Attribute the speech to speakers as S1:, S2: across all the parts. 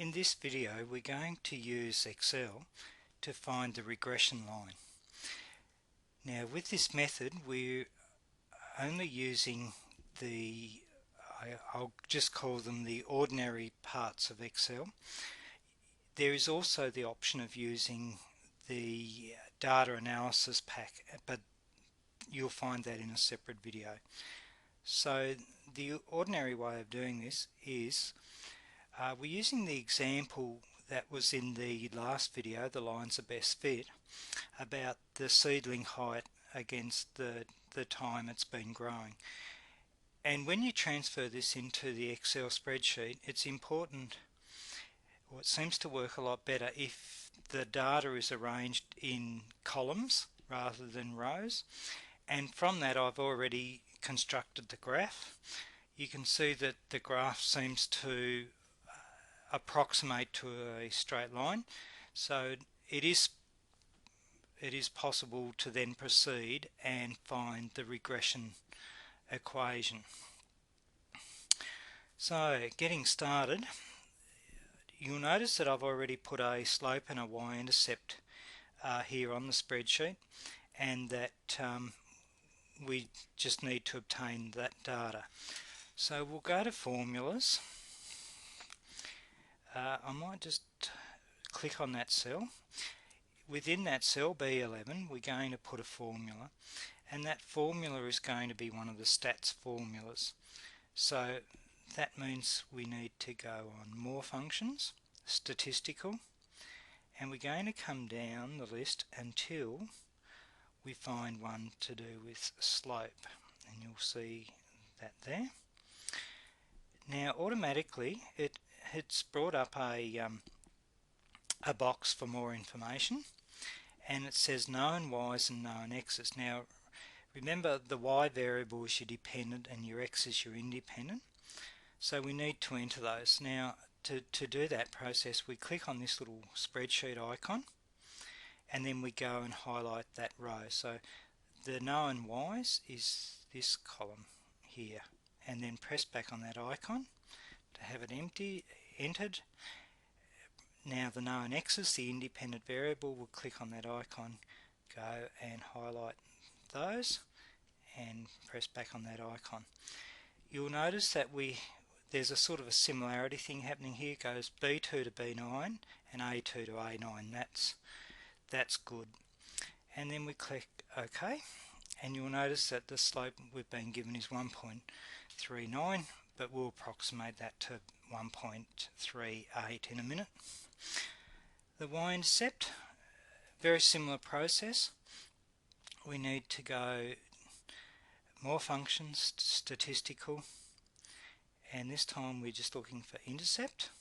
S1: In this video we're going to use Excel to find the regression line. Now with this method we're only using I'll just call them the ordinary parts of Excel. There is also the option of using the data analysis pack, but you'll find that in a separate video. So the ordinary way of doing this is we're using the example that was in the last video, the lines are best fit, about the seedling height against the time it's been growing. And when you transfer this into the Excel spreadsheet, it's important, or it seems to work a lot better if the data is arranged in columns rather than rows. And from that I've already constructed the graph. You can see that the graph seems to approximate to a straight line, so it is possible to then proceed and find the regression equation. So getting started, you'll notice that I've already put a slope and a y-intercept here on the spreadsheet, and that we just need to obtain that data. So we'll go to formulas. I might just click on that cell. Within that cell B11 we're going to put a formula, and that formula is going to be one of the stats formulas. So that means we need to go on more functions, statistical, and we're going to come down the list until we find one to do with slope, and you'll see that there. Now automatically it's brought up a box for more information, and it says known y's and known x's. Now remember, the y variable is your dependent and your x is your independent, so we need to enter those. Now to do that process we click on this little spreadsheet icon, and then we go and highlight that row. So the known y's is this column here, and then press back on that icon to have it entered. Now the known x's, the independent variable, we'll click on that icon, go and highlight those and press back on that icon. You'll notice that there's a sort of a similarity thing happening here. It goes B2 to B9 and A2 to A9. That's good. And then we click OK, and you'll notice that the slope we've been given is 1.39, but we'll approximate that to 1.38 in a minute. The y-intercept, very similar process. We need to go more functions, statistical, and this time we're just looking for intercept.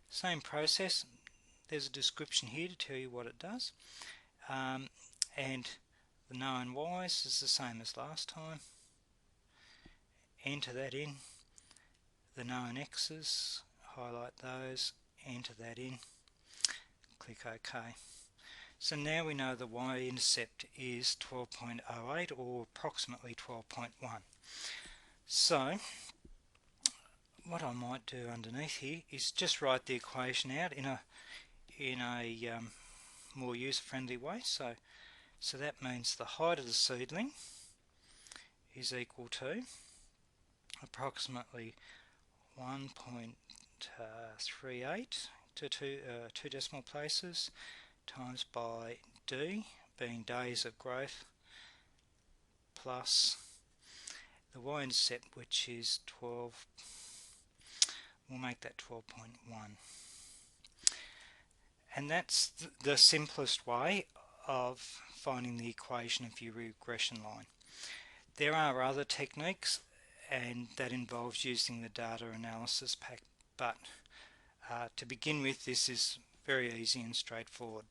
S1: Same process, there's a description here to tell you what it does, and the known y's is the same as last time. Enter that in. The known x's, highlight those, enter that in, click OK. So now we know the y-intercept is 12.08, or approximately 12.1. So what I might do underneath here is just write the equation out in a more user-friendly way. So that means the height of the seedling is equal to approximately 1.38 to two decimal places times by D, being days of growth, plus the y-intercept, which is 12, we'll make that 12.1. And that's the simplest way of finding the equation of your regression line. There are other techniques, and that involves using the data analysis pack, but to begin with, this is very easy and straightforward.